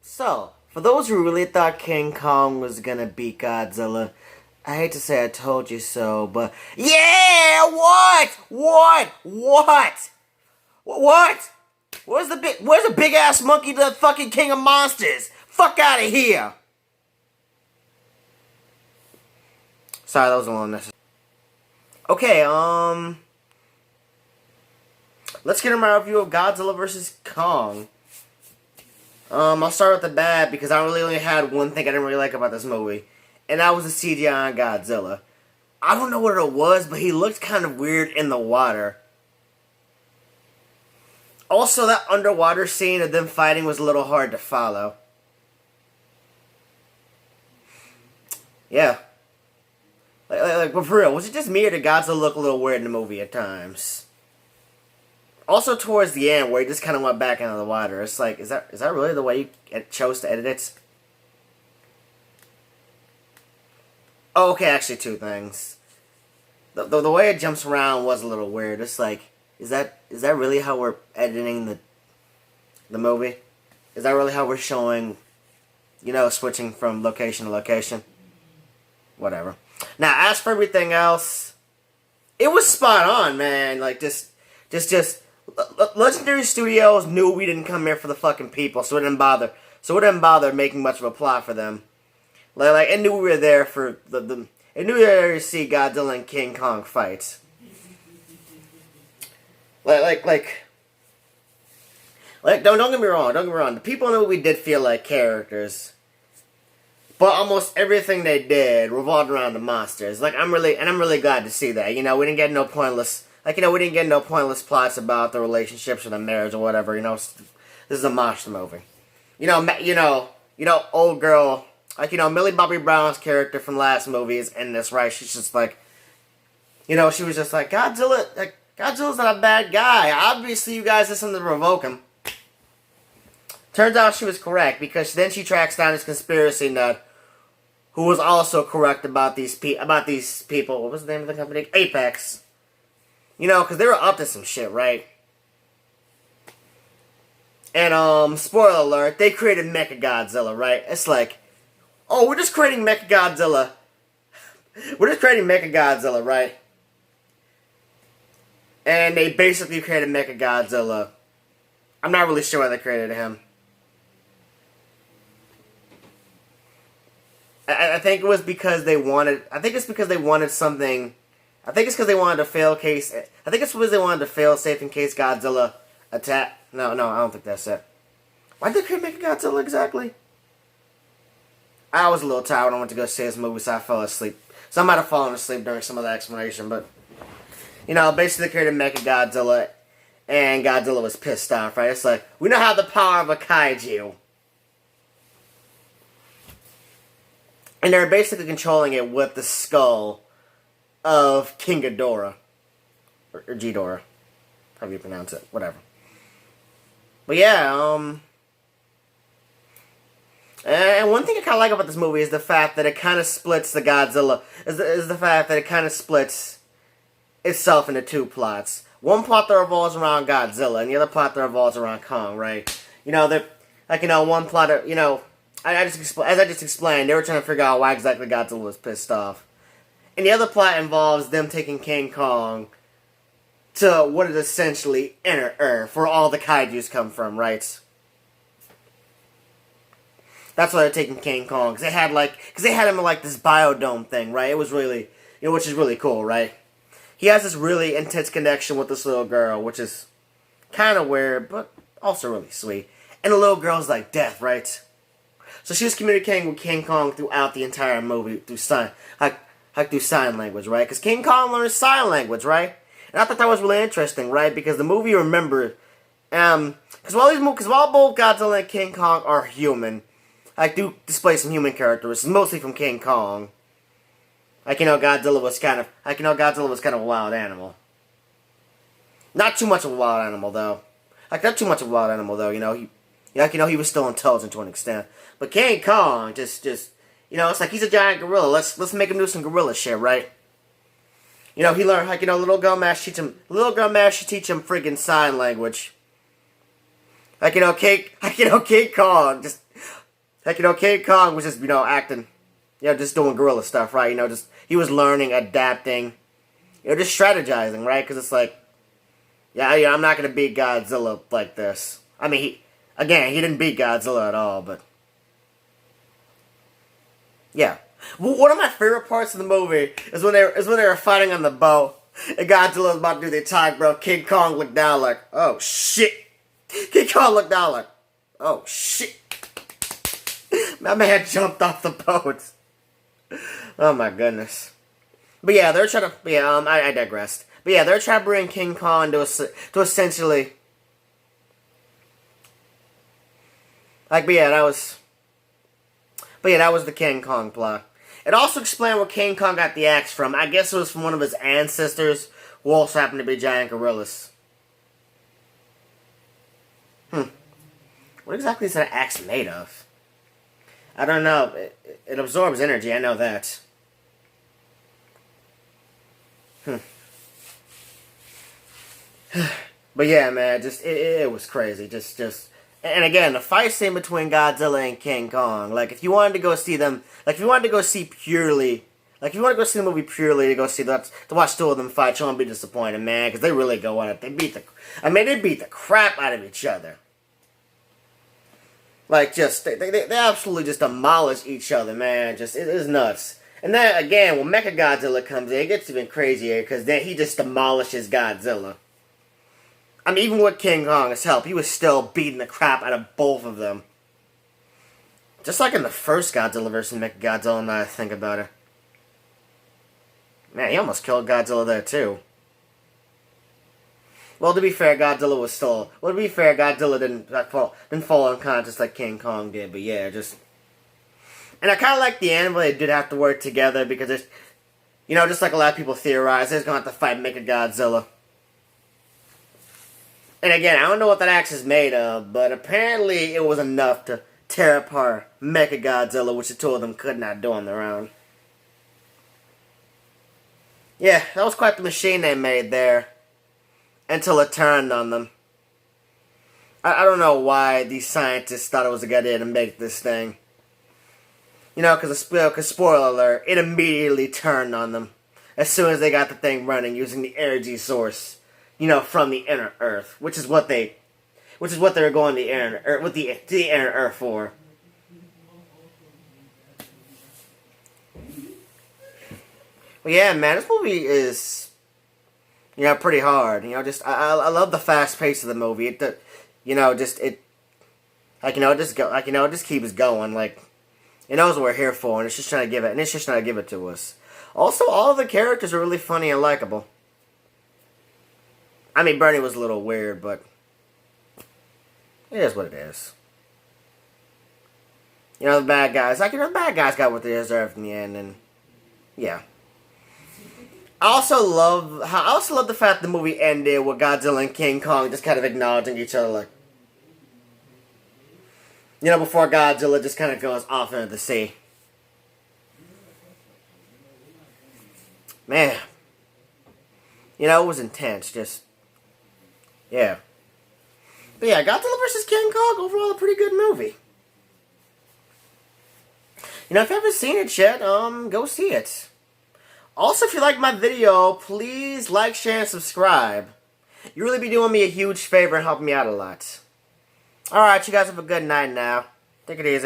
So, for those who really thought King Kong was gonna beat Godzilla, I hate to say I told you so, but yeah, what? What? Where's the big ass monkey, the fucking king of monsters? Fuck out of here! Sorry, that was a little unnecessary. Okay, let's get in my review of Godzilla vs. Kong. I'll start with the bad because I really only had one thing I didn't really like about this movie, and that was the CGI on Godzilla. I don't know what it was, but he looked kind of weird in the water. Also, that underwater scene of them fighting was a little hard to follow. Yeah. But for real, was it just me or did Godzilla look a little weird in the movie at times? Also, towards the end, where he just kind of went back into the water, it's like, is that really the way you chose to edit it? Oh, okay, actually, two things. The way it jumps around was a little weird. It's like, is that really how we're editing the movie? Is that really how we're showing, switching from location to location? Whatever. Now, as for everything else, it was spot on, man. Like, just Legendary Studios knew we didn't come here for the fucking people, so it didn't bother making much of a plot for them. Like it knew we were there for it knew we were there to see Godzilla and King Kong fight. Like don't get me wrong, the people in the movie did feel like characters. But almost everything they did revolved around the monsters. Like I'm really glad to see that. We didn't get no pointless plots about the relationships or the marriage or whatever. This is a monster movie. Old girl, Millie Bobby Brown's character from last movie is in this, right? She's just like, she was just like, Godzilla's not a bad guy. Obviously, you guys did something to provoke him. Turns out she was correct, because then she tracks down this conspiracy nut who was also correct about these people. What was the name of the company? Apex. Because they were up to some shit, right? And, spoiler alert, they created Mechagodzilla, right? It's like, oh, we're just creating Mechagodzilla. Right? And they basically created Mechagodzilla. I'm not really sure why they created him. I think it was because they wanted... I think it's because they wanted something... I think it's because they wanted to fail case... I think it's because they wanted to fail safe in case Godzilla attack... No, I don't think that's it. Why did they create Mechagodzilla exactly? I was a little tired when I went to go see this movie, so I fell asleep. So I might have fallen asleep during some of the explanation, but... basically they created Mechagodzilla, and Godzilla was pissed off, right? It's like, we don't have the power of a kaiju. And they're basically controlling it with the skull of King Ghidorah. Or Ghidorah. However you pronounce it. Whatever. But yeah, and one thing I kind of like about this movie is the fact that it kind of splits the Godzilla... Is the fact that it kind of splits itself into two plots. One plot that revolves around Godzilla, and the other plot that revolves around Kong, right? One plot, as I just explained, they were trying to figure out why exactly Godzilla was pissed off. And the other plot involves them taking King Kong to what is essentially inner Earth, where all the kaijus come from, right? That's why they're taking King Kong, because they had him in this biodome thing, right? It was really, which is really cool, right? He has this really intense connection with this little girl, which is kind of weird, but also really sweet. And the little girl's like death, right? So she was communicating with King Kong throughout the entire movie through sign language, right? Because King Kong learns sign language, right? And I thought that was really interesting, right? Because the movie, remember, because while both Godzilla and King Kong are human, do display some human characteristics, mostly from King Kong. Godzilla was kind of a wild animal. Not too much of a wild animal, though. He was still intelligent to an extent. But King Kong, it's like he's a giant gorilla. Let's make him do some gorilla shit, right? He learned, little girl Mash teach him friggin' sign language. King Kong, Like, King Kong was just, acting, just doing gorilla stuff, right? Just, he was learning, adapting, just strategizing, right? Because it's like, I'm not going to beat Godzilla like this. I mean, he didn't beat Godzilla at all, but, yeah. Well, one of my favorite parts of the movie is when they were fighting on the boat, and Godzilla was about to do the attack, bro. King Kong looked down like, oh, shit. King Kong looked down like, oh, shit. My man jumped off the boat. Oh, my goodness. But yeah, they're trying to... Yeah, I digressed. But yeah, they're trying to bring King Kong to essentially... Like, but yeah, that was the King Kong plot. It also explained where King Kong got the axe from. I guess it was from one of his ancestors, who also happened to be giant gorillas. What exactly is that axe made of? I don't know. It absorbs energy, I know that. But yeah, man, it was crazy. And again, the fight scene between Godzilla and King Kong. Like, if you wanted to go see them, like, if you wanted to go see purely, like, if you want to go see the movie purely to go see that, to watch two of them fight, you won't be disappointed, man, because they really go at it. They beat the crap out of each other. Like, they absolutely just demolish each other, man. It is nuts. And then, again, when Mechagodzilla comes in, it gets even crazier, because then he just demolishes Godzilla. I mean, even with King Kong's help, he was still beating the crap out of both of them. Just like in the first Godzilla vs. Mechagodzilla, now I think about it. Man, he almost killed Godzilla there, too. Well, to be fair, Godzilla didn't fall unconscious like King Kong did, but yeah, just... And I kind of like the end where they did have to work together, because it's... just like a lot of people theorize, they're going to have to fight Mechagodzilla. And again, I don't know what that axe is made of, but apparently it was enough to tear apart Mechagodzilla, which the two of them could not do on their own. Yeah, that was quite the machine they made there. Until it turned on them. I don't know why these scientists thought it was a good idea to make this thing. Because spoiler alert, it immediately turned on them. As soon as they got the thing running using the energy source. From the inner Earth, which is what they were going to the inner Earth, to the inner Earth for. Well, yeah, man, this movie is, pretty hard. I love the fast pace of the movie. It just keeps going. Like, it knows what we're here for, and it's just trying to give it to us. Also, all of the characters are really funny and likable. I mean, Bernie was a little weird, but it is what it is. The bad guys, the bad guys got what they deserved in the end, and yeah. I also love the fact the movie ended with Godzilla and King Kong just kind of acknowledging each other, like, before Godzilla just kind of goes off into the sea. Man, it was intense, yeah. But yeah, Godzilla vs. King Kong, overall a pretty good movie. If you haven't seen it yet, go see it. Also, if you like my video, please like, share, and subscribe. You really be doing me a huge favor and helping me out a lot. Alright, you guys have a good night now. Take it easy.